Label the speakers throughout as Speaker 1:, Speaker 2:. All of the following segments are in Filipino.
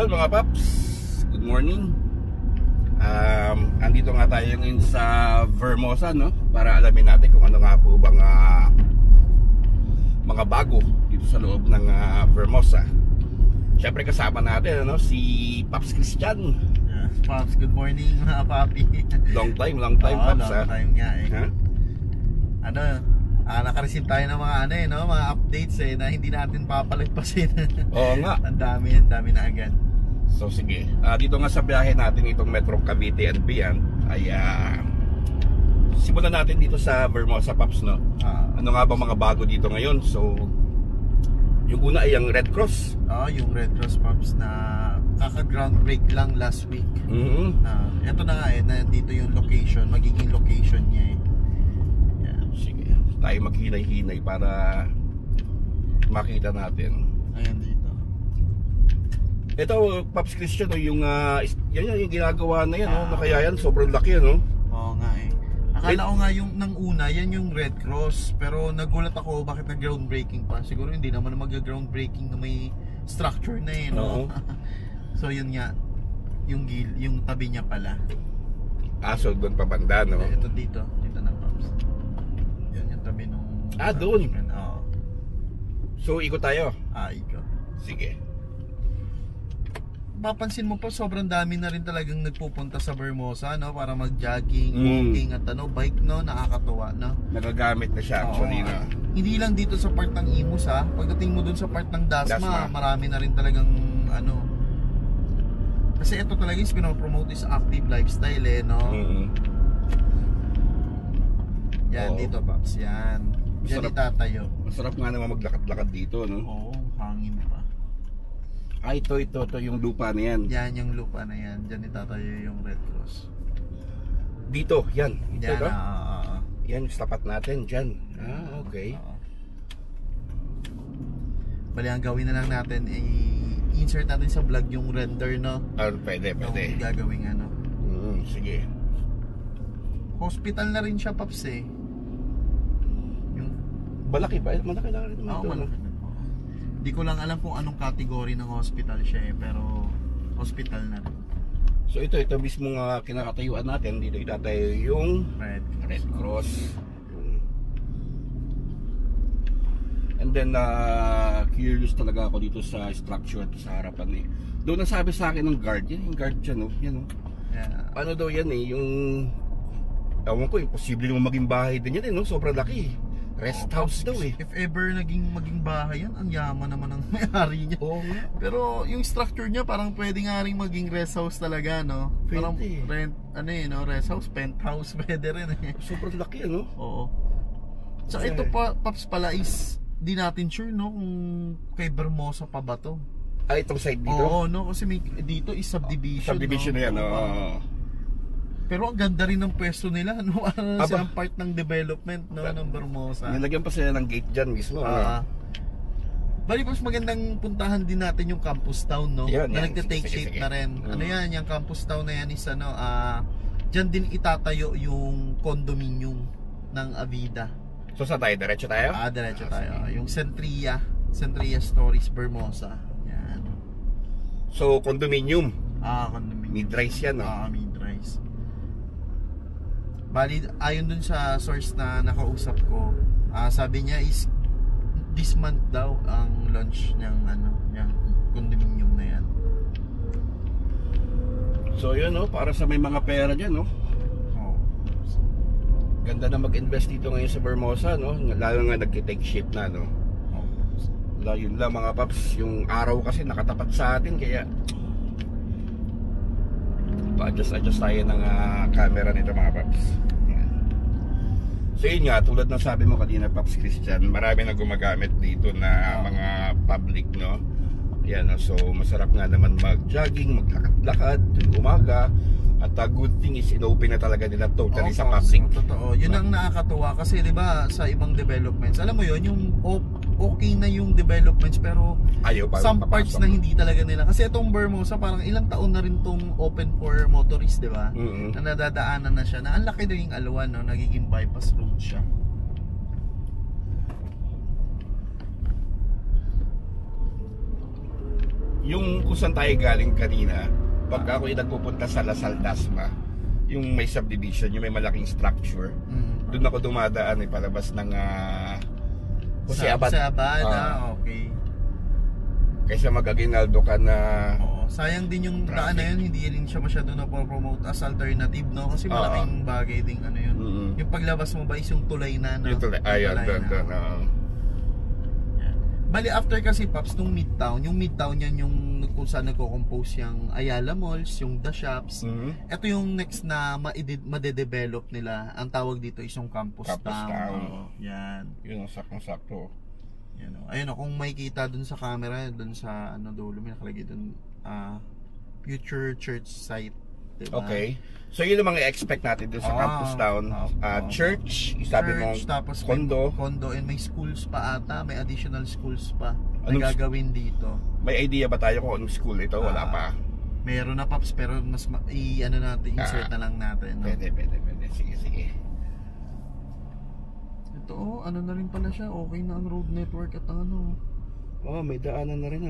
Speaker 1: Yun mga paps, good morning. Andito nga tayo ngayon sa Vermosa, no? Para alamin natin kung ano nga po bang mga bago dito sa loob ng Vermosa. Siyempre kasama natin, ano, si Paps Christian.
Speaker 2: Paps, good morning mga papi.
Speaker 1: Long time Paps.
Speaker 2: Long time nga eh.
Speaker 1: Huh?
Speaker 2: Ano, naka-receive tayo ng mga mga updates na hindi natin papalagpasin.
Speaker 1: Oo nga.
Speaker 2: Ang dami na agad.
Speaker 1: So sige, dito nga sa biyahe natin itong Metro Cavite and beyond ay simulan natin dito sa Vermosa, Paps, no? Ano nga ba mga bago dito ngayon? So yung una ay ang Red Cross.
Speaker 2: Yung Red Cross, Paps, na kaka-ground break lang last week. Ito na nga nandito yung location, magiging location niya eh.
Speaker 1: Sige, tayo maghinay-hinay para makita natin.
Speaker 2: Ayan dito.
Speaker 1: Ito, Paps Christian, yung yung ginagawa na yan, no? Kaya yan, sobrang laki, no?
Speaker 2: Oo nga eh. Akala ko nga yung nang una, yan yung Red Cross. Pero nagulat ako bakit nag-groundbreaking pa. Siguro hindi naman mag-groundbreaking na may structure na eh, no? So yun nga, yung tabi niya pala.
Speaker 1: So doon pa banda, no?
Speaker 2: Ito dito na, Paps. Yan yung tabi nung...
Speaker 1: Doon?
Speaker 2: Oo.
Speaker 1: So ikot tayo?
Speaker 2: Ikot.
Speaker 1: Sige.
Speaker 2: Papansin mo pa, sobrang dami na rin talagang nagpupunta sa Vermosa, no? Para mag-jogging, walking at bike, no? Nakakatuwa, no?
Speaker 1: Nagagamit na siya actually, no?
Speaker 2: Hindi lang dito sa part ng Imus, ha? Pagdating mo dun sa part ng Dasma, marami na rin talagang, kasi ito talaga yung pinopromote is active lifestyle, eh, no? Yan, dito, Paps, yan. Diyan itatayo.
Speaker 1: Masarap nga naman maglakad-lakad dito, no?
Speaker 2: Oo, hangin pa.
Speaker 1: Ito yung lupa na yan.
Speaker 2: Yan yung lupa na yan. Diyan itatayo yung Red Cross.
Speaker 1: Dito, yan. Ito,
Speaker 2: yan,
Speaker 1: yan yung tapat natin, dyan. Okay.
Speaker 2: Bali, ang gawin na lang natin i-insert natin sa vlog yung render, no?
Speaker 1: Pwede.
Speaker 2: Yung gagawin
Speaker 1: Sige.
Speaker 2: Hospital na rin siya, Paps, eh. Yung...
Speaker 1: Malaki ba? Malaki na rin.
Speaker 2: Malaki. Di ko lang alam kung anong category ng hospital siya, pero hospital na rin.
Speaker 1: So ito mismo nga kinakatayuan natin. Dito itatayo yung Red Cross. And then curious talaga ako dito sa structure at sa harapan eh. Doon nasabi sa akin ng guard, yan yung guard dyan, no? Yan, no? Yeah. Ano daw yan eh, yung ewan ko, imposible naman maging bahay din yan eh, no? Sobrang laki. Rest house daw eh.
Speaker 2: If ever maging bahay yan, ang yaman naman ng may-ari niya. Pero yung structure niya parang pwede nga rin maging rest house talaga, no? Parang rent, rest house, penthouse, pwede rin eh.
Speaker 1: Sobrang laki, ano?
Speaker 2: Oo. So ito pa, Paps, pala is di natin sure, no, kung kay Vermosa pa ba to.
Speaker 1: Itong side dito?
Speaker 2: Oo, no, kasi dito is subdivision.
Speaker 1: Subdivision na yan,
Speaker 2: Pero ang ganda rin ng pwesto nila, no? Silang part ng development, no, ng Vermosa.
Speaker 1: Nilagyan pa sila ng gate dyan mismo.
Speaker 2: Bali, mas magandang puntahan din natin yung Campus Town, no?
Speaker 1: Yan,
Speaker 2: na nagte-take shape na rin. Ano yan, yung Campus Town na yan is dyan din itatayo yung condominium ng Avida.
Speaker 1: So saan tayo? Diretso tayo?
Speaker 2: Diretso tayo. Yung Centria Stories Vermosa. Yan.
Speaker 1: So condominium?
Speaker 2: Condominium.
Speaker 1: Mid-rise yan, no?
Speaker 2: Mid-rise. Bali, ayon dun sa source na nakausap ko, sabi niya is this month daw ang launch ng yung condominium na yan.
Speaker 1: So yun, no, para sa may mga pera dyan, no? Ganda na mag-invest dito ngayon sa Vermosa, no? Lalo nga nagtitake shape na, no? Yun lang mga paps, yung araw kasi nakatapat sa atin, kaya pa-adjust tayo ng camera nito mga paps. Yan. So yun nga, tulad ng sabi mo kanina, Paps Christian, marami na gumagamit dito na mga public, no? Yan, no? So masarap nga naman mag-jogging, maglakad-lakad tuwing umaga. At good thing is inopen na talaga nila totally sa public.
Speaker 2: Totoo, yun ang nakakatuwa kasi 'di ba sa ibang developments, alam mo yun, yung okay na yung developments pero some parts na hindi talaga nila. Kasi itong Vermosa parang ilang taon na rin tong open for motorists, 'di ba? Na nadadaanan na siya, na ang laki na yung Alwan, no? Nagiging bypass road siya.
Speaker 1: yung kung saan tayo galing kanina, pag ako yung nagpupunta sa Lasal Dasma, yung may subdivision, yung may malaking structure, doon ako dumadaan palabas ng Jose Abad.
Speaker 2: Okay.
Speaker 1: Kaysa mag-Aguinaldo ka na...
Speaker 2: Oo, sayang din yung daan na yun, hindi rin siya masyado na promote as alternative, no? Kasi malaking bagay din ano yun. Yung paglabas mo ba is yung tulay na, no?
Speaker 1: Yung tulay, doon.
Speaker 2: Bali after kasi Pops, nung Midtown, yung Midtown yan yung kung saan nagko-compose yung Ayala Malls, yung The Shops. Ito yung next na madedevelop nila. Ang tawag dito is yung Campus Town. Yan.
Speaker 1: Yun ang sakong-sakto.
Speaker 2: Yan, ayun kung makikita dun sa camera, dun sa dulo, may nakalagay dun future church site, diba?
Speaker 1: Okay. So yun ang mga expect natin dun sa Campus Town. Church, sabi mo,
Speaker 2: tapos
Speaker 1: condo,
Speaker 2: and may schools pa ata, may additional schools pa na gagawin dito.
Speaker 1: May idea ba tayo kung anong school ito? Wala pa.
Speaker 2: Meron na Pops, pero mas insert na lang natin, no?
Speaker 1: Pwede. Sige.
Speaker 2: Ito, na rin pala siya. Okay na ang road network at
Speaker 1: may daanan na rin.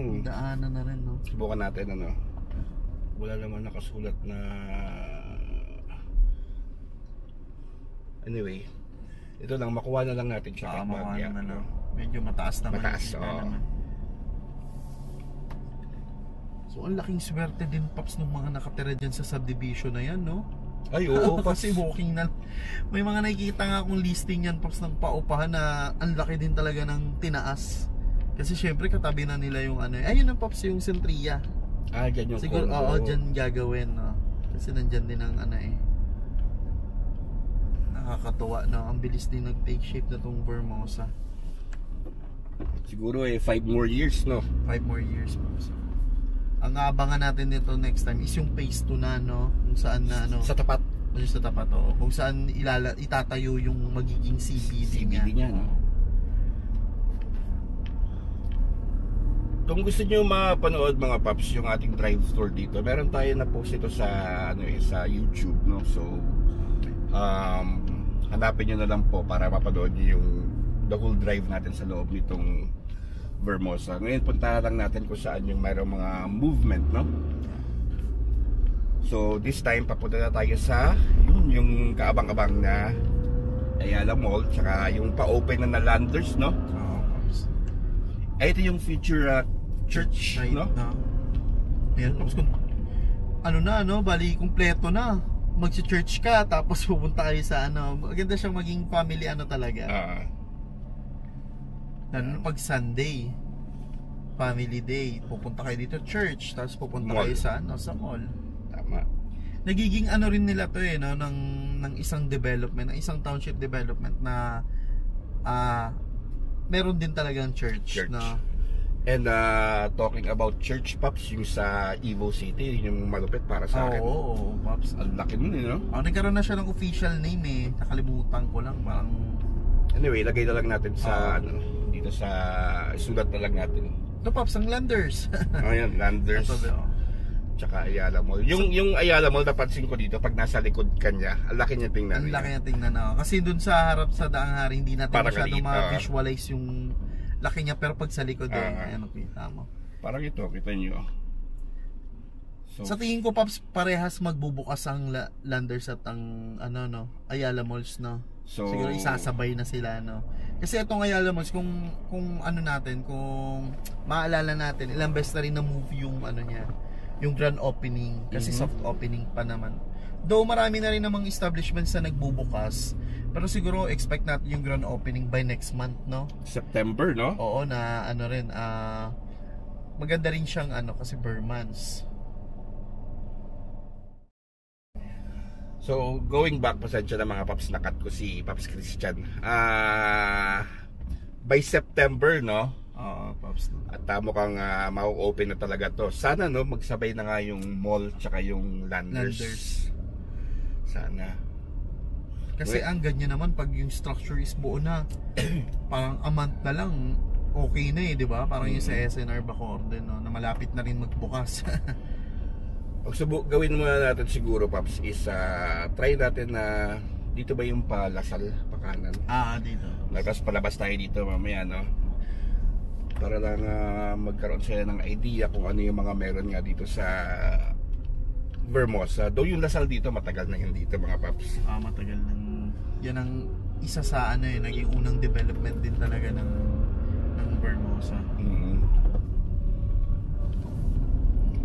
Speaker 2: No?
Speaker 1: Subukan natin, wala naman nakasulat na... Anyway, ito lang, makuha na lang natin siya.
Speaker 2: Makuha naman, no? Medyo mataas naman. Naman. So, ang laking swerte din, Pops, ng mga nakatira dyan sa subdivision na yan, no?
Speaker 1: Ay, oo.
Speaker 2: Kasi walking na. May mga nakikita nga akong listing yan, Pops, ng paupahan na ang laki din talaga ng tinaas. Kasi syempre katabi na nila yung ayun ang Pops, yung Centria.
Speaker 1: Dyan yung
Speaker 2: siguro, dyan gagawin, no? Kasi nandyan din ang nakakatuwa, no? Ang bilis din nag-take shape na tong Vermosa.
Speaker 1: Siguro 5 more years, no?
Speaker 2: 5 more years, Pops. Ang abangan natin dito next time is yung phase 2 na, no? Kung saan na,
Speaker 1: sa tapat.
Speaker 2: Kung saan itatayo yung magiging CBD
Speaker 1: niya, no? Kung gusto niyo mapanood, mga Paps, yung ating drive tour dito, meron tayo na post ito sa sa YouTube, no? So hanapin niyo na lang po para mapanood niyo yung the whole drive natin sa loob nitong Vermosa. Ngayon punta lang natin kung saan yung mayroong mga movement, no? So this time papunta na tayo sa yung kaabang-abang na Ayala Mall, tsaka yung pa-open na Landers, no? Ito yung future church, no?
Speaker 2: Ayan, tapos kung bali kompleto na. Magsi-church ka tapos pupunta kayo sa maganda siyang maging family talaga. Pag Sunday, family day, pupunta kayo dito church, tapos pupunta kayo sa mall.
Speaker 1: Tama.
Speaker 2: Nagiging rin nila to no, ng isang development, ng isang township development na meron din talagang church. No?
Speaker 1: And talking about church, Pops, yung sa Evo City, yung malupit para sa akin.
Speaker 2: Oo, Pops.
Speaker 1: Ang laki nun, no?
Speaker 2: Nagkaroon na siya ng official name nakalimutan ko lang, parang...
Speaker 1: Anyway, lagay na lang natin sa dito sa sulat na lang natin.
Speaker 2: Ito, Pops, ang Landers.
Speaker 1: Ayan, Landers. Tsaka Ayala Mall. Yung Ayala Mall, napansin ko dito, pag nasa likod kanya, ang laki niya tingnan.
Speaker 2: Ang laki niya tingnan, Kasi dun sa harap sa Daang Hari, hindi natin masyado ma-visualize yung laki niya, pero pag sa likod ayan, kita mo.
Speaker 1: Parang ito, kita nyo.
Speaker 2: So, sa tingin ko, Pops, parehas magbubukas ang Landers at ang Ayala Malls, no? So, siguro isasabay na sila, no? Kasi itong Ayala Malls, kung maalala natin, ilang beses na rin na-move yung niya, yung grand opening, kasi soft opening pa naman. Though marami na rin namang establishments na nagbubukas, pero siguro expect natin yung grand opening by next month, no?
Speaker 1: September, no?
Speaker 2: Oo, na maganda rin siyang kasi per months.
Speaker 1: So, going back, pasensya na mga Paps, nakat ko si Paps Christian. By September, no?
Speaker 2: Oo, Paps.
Speaker 1: At mukhang mau-open na talaga to. Sana, no, magsabay na nga yung mall tsaka yung Landers. Sana.
Speaker 2: Kasi ang ganyan naman, pag yung structure is buo na, parang a month na lang, okay na di ba? Parang yung sa SNR Bacoor din, no? Na malapit na rin magbukas.
Speaker 1: Gawin muna natin siguro, Paps, is try natin na dito ba yung pa Lasal, pa kanan?
Speaker 2: Dito.
Speaker 1: Tapos palabas tayo dito mamaya, no? para lang magkaroon sila ng idea kung ano yung mga meron nga dito sa Vermosa. Though yung Lasal dito matagal na yun dito mga paps.
Speaker 2: Matagal nang yan ang isa sa ano naging unang development din talaga ng Vermosa.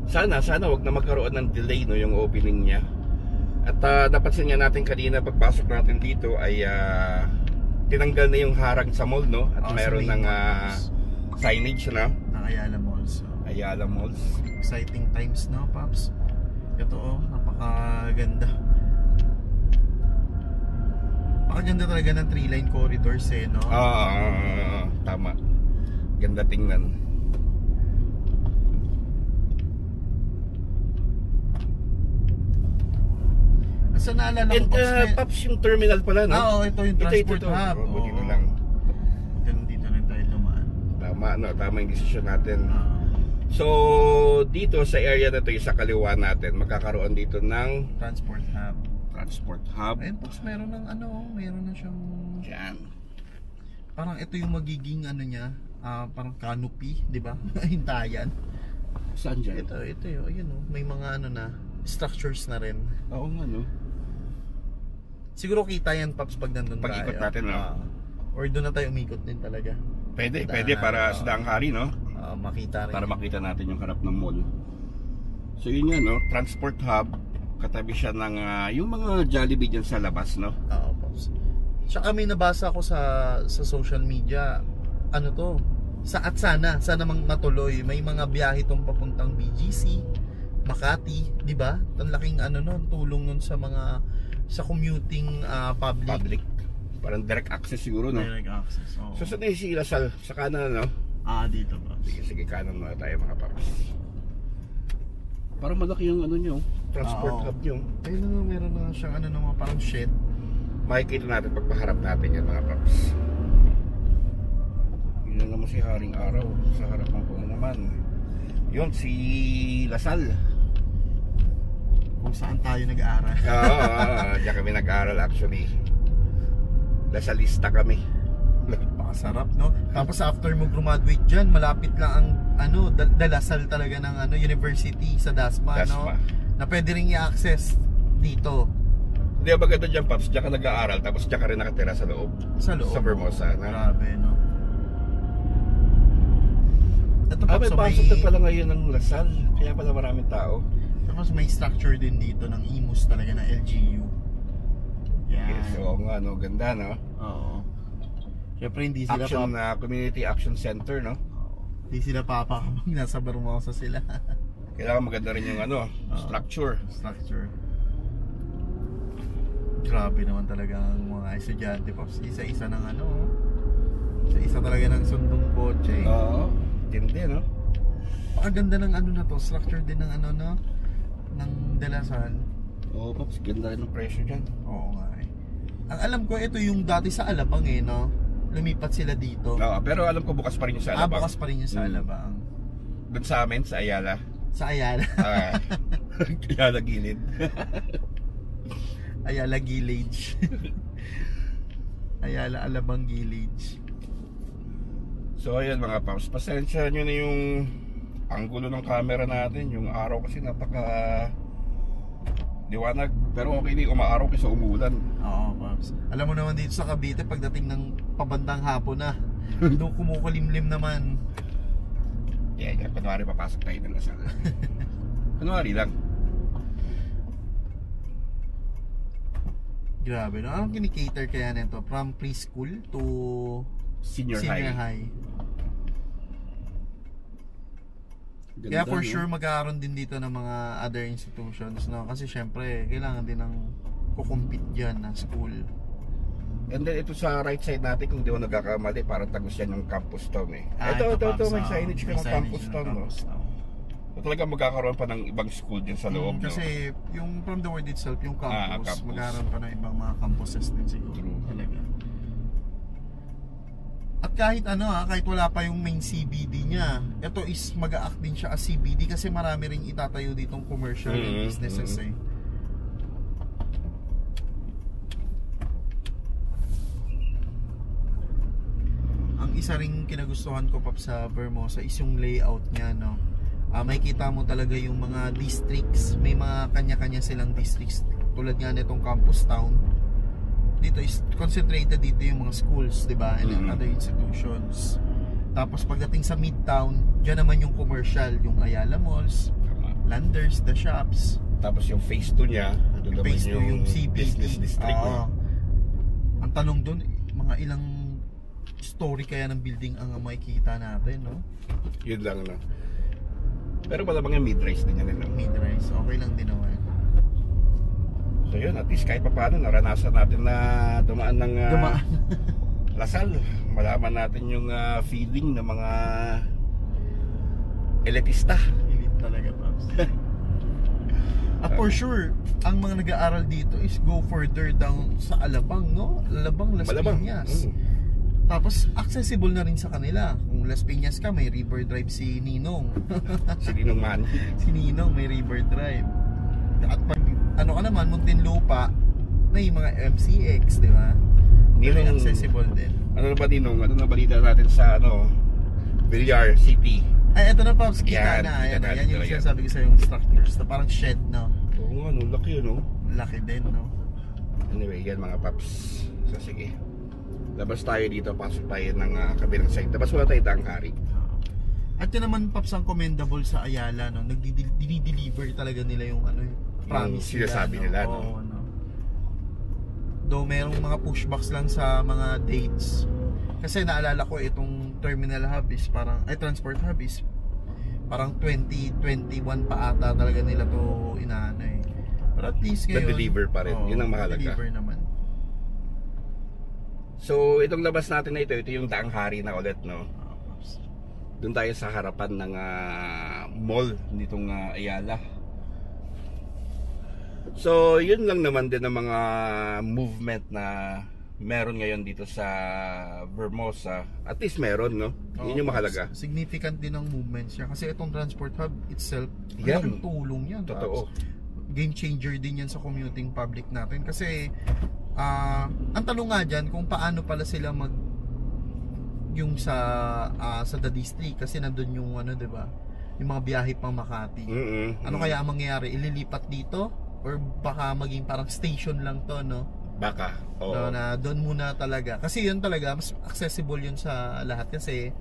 Speaker 1: Sana wag na magkaroon ng delay no yung opening niya. At napansin nga natin kanina pagpasok natin dito ay tinanggal na yung harang sa mall no at mayroon ng signage na
Speaker 2: ng Ayala Malls.
Speaker 1: Ayala Malls.
Speaker 2: Exciting times now, Pops. Ito napakaganda. Napakaganda talaga ng 3-line corridors no?
Speaker 1: Tama. Ganda tingnan.
Speaker 2: Asa naalala ko
Speaker 1: Pops yung terminal pala no?
Speaker 2: ito yung transport hub.
Speaker 1: Buti na lang.
Speaker 2: Dito rin tayo dumaan.
Speaker 1: Tama yung decision natin. So, dito sa area na to, sa kaliwa natin, magkakaroon dito ng
Speaker 2: transport hub. Ayun, Pops, meron na siyang
Speaker 1: diyan.
Speaker 2: Parang ito yung magiging niya, parang canopy, di ba? Hintayan.
Speaker 1: Saan dyan?
Speaker 2: Ito yun, may mga na, structures na rin.
Speaker 1: Oo nga no.
Speaker 2: Siguro kita yan, Pops, pag nandun tayo.
Speaker 1: Pag-ikot natin no?
Speaker 2: Or doon na tayo umikot din talaga.
Speaker 1: Pwede para sa daang hari no?
Speaker 2: Makita rin.
Speaker 1: Para makita natin yung harap ng mall. So yun yan no, transport hub. Katabi siya ng yung mga Jollibee dyan sa labas no?
Speaker 2: Oo, Pops. Tsaka may nabasa ko sa social media, sana matuloy. May mga biyahe tong papuntang BGC, Makati, di ba? Ang laking tulong nun sa mga commuting public.
Speaker 1: Parang direct access siguro no?
Speaker 2: Direct access, oo.
Speaker 1: So saan si Lasal? Sa kanan no?
Speaker 2: Dito ba?
Speaker 1: Sige, kanan muna tayo mga paps. Parang malaki yung transport hub nyo.
Speaker 2: Ayun meron na siyang parang shed.
Speaker 1: Makikita natin pagpaharap natin yan mga paps. Yun na naman si Haring Araw sa harapan ko naman. Yun si Lasal.
Speaker 2: Kung saan tayo nag-aaral.
Speaker 1: Diyan kami nag-aaral actually. Lasalista kami.
Speaker 2: Napakasarap no. Tapos after mo graduate diyan, malapit lang ang Dalasal talaga ng university sa Dasma no. Na pwede ring i-access dito.
Speaker 1: Hindi ba ganda diyan, Pops? Diyan ka nag-aaral tapos diyan ka rin nakatira sa loob. Sa Vermosa.
Speaker 2: Grabe no. Ito pa
Speaker 1: may pasok na pala ngayon ng Lasal. Kaya pala maraming tao.
Speaker 2: Tapos may structure din dito ng IMUS talaga na LGU.
Speaker 1: Yan. Yes, nga no, ganda no.
Speaker 2: Oo. Siyempre hindi sila
Speaker 1: Community Action Center no.
Speaker 2: Hindi sila kapag nasa Vermosa sila.
Speaker 1: Kailangan maganda rin yung structure.
Speaker 2: Grabe naman talaga ang mga estudyante, Pops. Isa-isa ng isa talaga ng sundong kotse.
Speaker 1: Oo. Tindi no.
Speaker 2: Pakaganda ng na to, structure din ng ng Dalasal.
Speaker 1: Oo, Pops, ganda rin ng presyo dyan.
Speaker 2: Oo nga Ang alam ko ito yung dati sa Alabang no. Lumipat sila dito.
Speaker 1: Oo, pero alam ko bukas pa rin yung sa Alabang.
Speaker 2: Bukas pa rin yung sa Alabang.
Speaker 1: Doon sa amin, sa Ayala.
Speaker 2: Sa Ayala.
Speaker 1: Ayala Gilid.
Speaker 2: Ayala Gillage. Ayala Alabang Gillage.
Speaker 1: So ayan mga Pops, pasensya nyo na yung anggulo ng camera natin. Yung araw kasi napaka liwanag, pero okay din umaaraw kasi umulan.
Speaker 2: Oo, Pops. Alam mo naman dito sa Cavite, pagdating ng pabandang hapon na, doon kumukulimlim naman.
Speaker 1: Yeah, kunwari papasok tayo ng Lasal. Kunwari lang.
Speaker 2: Grabe, no? Anong kinikater kaya nito? From preschool to
Speaker 1: senior high.
Speaker 2: Ganda, kaya for sure magkakaroon din dito ng mga other institutions no? Kasi syempre kailangan din ng kukumpit dyan na school.
Speaker 1: And then ito sa right side natin, kung di mo nagkakamali, parang tagos yan yung Campus Town ito may signage ka ng Campus Town no? So, talaga magkakaroon pa ng ibang school din sa loob
Speaker 2: kasi yung from the word itself, yung campus, magkakaroon pa ng ibang mga campuses din siguro.
Speaker 1: True.
Speaker 2: Talaga. At kahit kahit wala pa yung main CBD niya, ito is mag-a-act din siya as CBD kasi marami ring itatayo ditong commercial businesses Ang isa ring kinagustuhan ko pa sa Vermosa is yung layout niya, no. May kita mo talaga yung mga districts, may mga kanya-kanya silang districts tulad nga nitong campus town. Dito is concentrated dito yung mga schools, 'di ba? And other institutions. Tapos pagdating sa midtown, diyan naman yung commercial, yung Ayala Malls, Landers, the shops.
Speaker 1: Tapos yung phase 2 niya, doon naman yung business district.
Speaker 2: Ang tanong doon, mga ilang story kaya ng building ang makikita natin, no?
Speaker 1: Yun lang, no? Pero malamang yung mid-rise din yan, no?
Speaker 2: Mid-rise, okay lang din naman.
Speaker 1: So yun, at least kahit pa paano, naranasan natin na dumaan ng Lasal. Malaman natin yung feeling ng mga elitista.
Speaker 2: Elite talaga, Pops. For sure, ang mga nag-aaral dito is go further down sa Alabang, no? Alabang, Las Piñas. Tapos accessible na rin sa kanila. Kung Las Piñas ka, may River Drive si Ninong.
Speaker 1: Si Ninong man.
Speaker 2: Si Ninong may River Drive. At pag ano ka naman, Muntinlupa, may mga MCX, di ba? Ninong accessible din.
Speaker 1: Ano na ba, Ninong? Ano na balita natin sa Villar City?
Speaker 2: Ay, eto na, Pops, kita na. Yan yung sinasabi ko sa yung structures na parang shed, no?
Speaker 1: Oo nga, no, laki yun, no?
Speaker 2: Laki din, no?
Speaker 1: Anyway, yan mga Pops. So sige, labas tayo dito, pasok tayo ng kabilang side. Labas muna tayo Tangkari.
Speaker 2: At yun naman, Pops, ang commendable sa Ayala, no? Dinideliver talaga nila yung promise
Speaker 1: nila, no?
Speaker 2: Oo, no? Though merong mga pushbacks lang sa mga dates. Kasi naalala ko itong terminal hub is parang, transport hub is parang 2021 pa ata talaga nila to inaano eh. Pero at least ngayon,
Speaker 1: deliver pa rin, yun ang mahalaga.
Speaker 2: Deliver naman.
Speaker 1: So itong labas natin na ito yung Daang Hari na ulit, no? Doon tayo sa harapan ng mall nitong Ayala. So yun lang naman din ang mga movement na meron ngayon dito sa Vermosa. At least meron, no? Yun yung mahalaga.
Speaker 2: Significant din ang movements niya. Kasi itong transport hub itself,
Speaker 1: yan,
Speaker 2: tulong yan.
Speaker 1: Totoo.
Speaker 2: Game changer din yan sa commuting public natin. Kasi ang tanong nga dyan kung paano pala sila yung sa The District. Kasi nandun yung diba? Yung mga biyahe pang Makati. Ano kaya ang mangyayari? Ililipat dito? Or baka maging parang station lang to, no?
Speaker 1: Baka, oo.
Speaker 2: Na doon muna talaga. Kasi yun talaga, mas accessible yun sa lahat. Kasi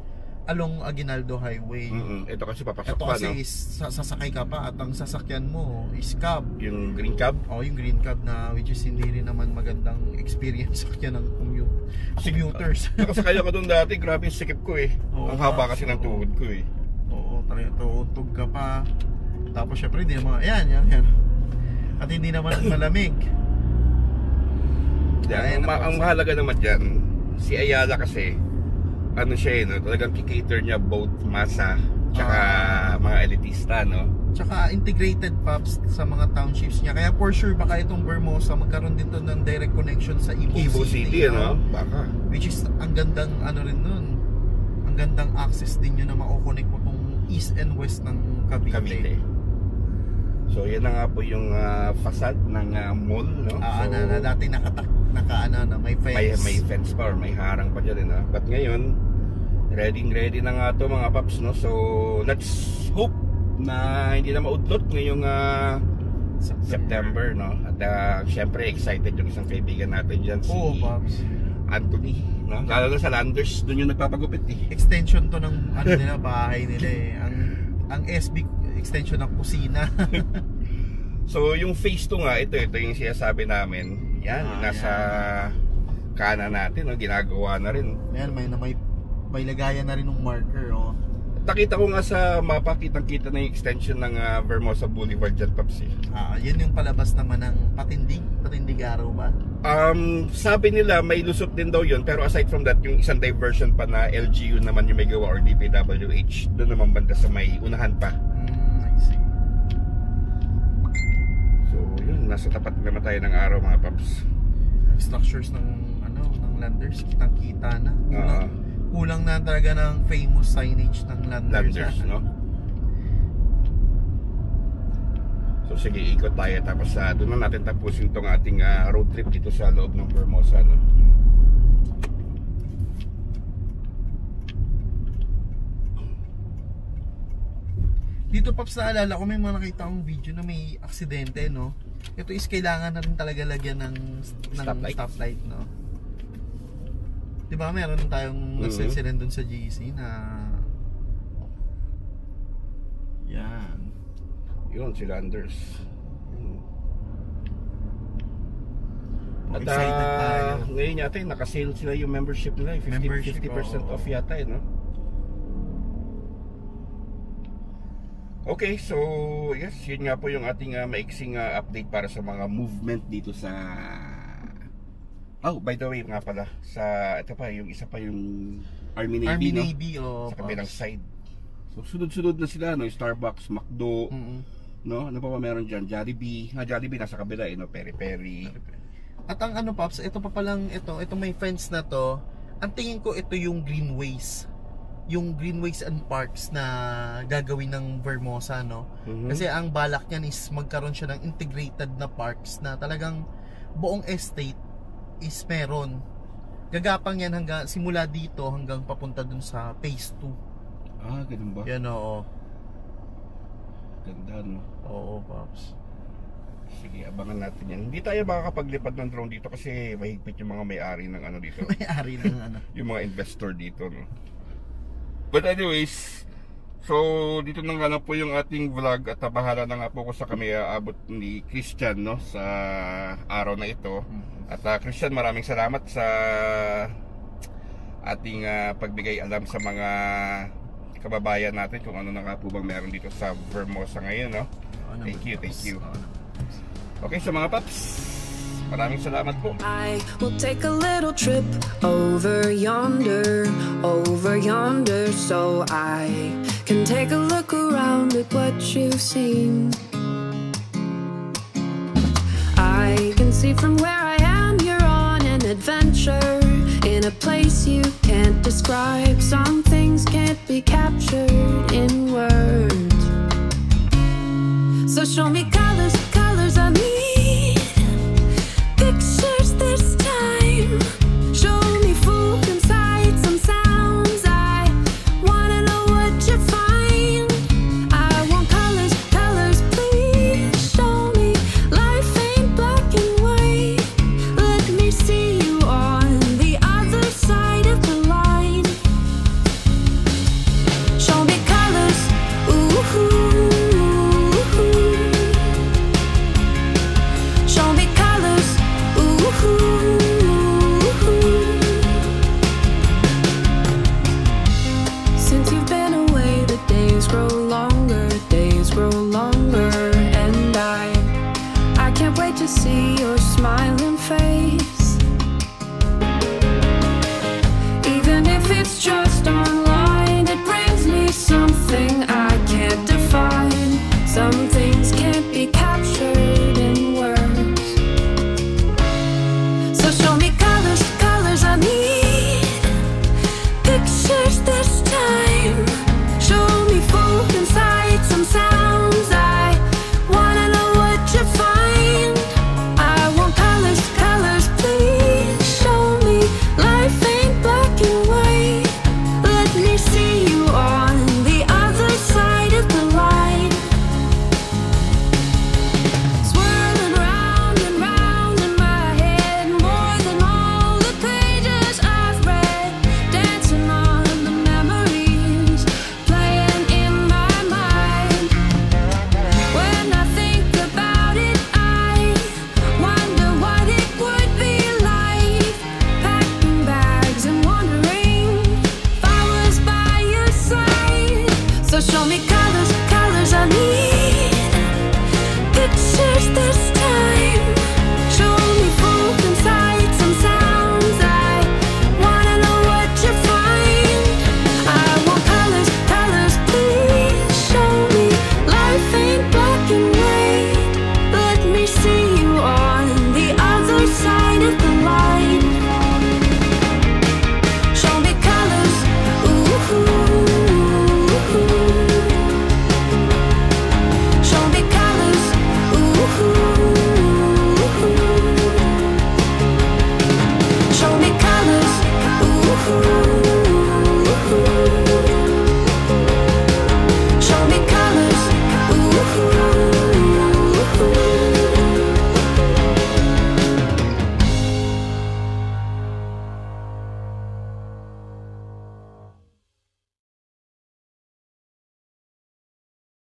Speaker 2: along Aguinaldo Highway.
Speaker 1: Ito kasi papasok
Speaker 2: ito
Speaker 1: pa,
Speaker 2: kasi
Speaker 1: no?
Speaker 2: Is, sasakay ka pa at ang sasakyan mo is cab.
Speaker 1: Yung green cab?
Speaker 2: Yung green cab na which is hindi rin naman magandang experience sakyan ng commuters.
Speaker 1: Nakasakay ako doon dati, grabe yung sikip ko eh. Ang haba kasi ng tuhod ko eh.
Speaker 2: Oo, tuhod ka pa. Tapos syempre hindi naman, yan. At hindi naman malamig.
Speaker 1: Ang mahalaga naman dyan, si Ayala kasi, siya no? Talagang kikater niya both masa tsaka mga elitista, no?
Speaker 2: Tsaka integrated, Pops, sa mga townships niya. Kaya for sure, baka itong Vermosa magkaroon din to ng direct connection sa Ibo City,
Speaker 1: no? Baka.
Speaker 2: Which is, ang gandang rin nun. Ang gandang access din yun na mako-connect mo tong east and west ng Cavite.
Speaker 1: So yan na nga po yung facade ng mall, no?
Speaker 2: Na dati na may fence.
Speaker 1: May fence pa or may harang pa dyan, no? But ngayon, ready na nga to mga Paps, no? So let's hope na hindi na maudlot ngayong September, no? At syempre excited yung isang kaibigan natin dyan, si
Speaker 2: Pops
Speaker 1: Anthony, no? Lalo na sa Landers, doon yung nagpapagupit eh.
Speaker 2: Extension to ng nila, bahay nila eh. Ang SB extension ng kusina.
Speaker 1: So yung phase 2 nga, ito yung sinasabi namin. Yan, nasa kanan natin, no? Ginagawa na rin.
Speaker 2: Ayan, may lagayan na rin ng marker, oh.
Speaker 1: Nakita ko nga sa mapa, kitang-kita na yung extension ng Vermosa Boulevard dyan, Paps.
Speaker 2: Yun yung palabas naman ng Patindig Araw ba?
Speaker 1: Sabi nila may lusot din daw yun, pero aside from that, yung isang diversion pa na LGU naman yung may gawa or DPWH, doon naman banda sa may unahan pa.
Speaker 2: I see.
Speaker 1: So yun, nasa tapat naman tayo ng araw mga Paps.
Speaker 2: Structures ng Landers, kitang-kita na. Kulang na talaga ng famous signage ng Landers,
Speaker 1: no? So sige, ikot tayo tapos doon na natin tapusin tong ating road trip dito sa loob ng Vermosa, no?
Speaker 2: Dito Paps, naalala ko may mga nakita akong video na may aksidente, no? Ito is kailangan na rin talaga lagyan ng stoplight, no? Diba meron tayong accident dun sa GC na yan.
Speaker 1: Yun, sila Anders. At ngayon yata naka-sale sila yung membership nila, 50% off yata, no? Okay, so yes, yun nga po yung ating maiksing update para sa mga movement dito sa by the way nga pala, sa ito pa yung isa pa yung Army Navy, no? Sa kabilang side. So sunod-sunod na sila, no? Starbucks, McDo, no? Ano pa ba meron diyan? Jollibee. Jollibee nasa kabila, no? Peri-peri.
Speaker 2: At ang ano Pops, ito pa palang ito may fence na to. Ang tingin ko ito yung greenways. Yung greenways and parks na gagawin ng Vermosa, no? Kasi ang balak niyan is magkaroon siya ng integrated na parks na talagang buong estate is meron. Gagapang yan hanggang simula dito hanggang papunta dun sa phase 2.
Speaker 1: Ganun ba?
Speaker 2: Yan, oo.
Speaker 1: Ganda, no?
Speaker 2: Oo, Pops.
Speaker 1: Sige, abangan natin yan. Hindi tayo makakapaglipad ng drone dito kasi mahigpit yung mga may-ari ng ano dito.
Speaker 2: May-ari ng ano.
Speaker 1: Yung mga investor dito, no? But anyways, so dito na nga lang po yung ating vlog at bahala na nga po ko sa kami abot ni Christian, no? Sa araw na ito. At Christian, maraming salamat sa ating pagbigay alam sa mga kababayan natin kung ano na nga po bang meron dito sa Vermosa ngayon, no? Thank you. Okay, so mga paps, maraming salamat po.
Speaker 3: I will take a little trip over yonder, so I can take a look around at what you've seen. I can see from where I am you're on an adventure, in a place you can't describe. Some things can't be captured in words. So show me colors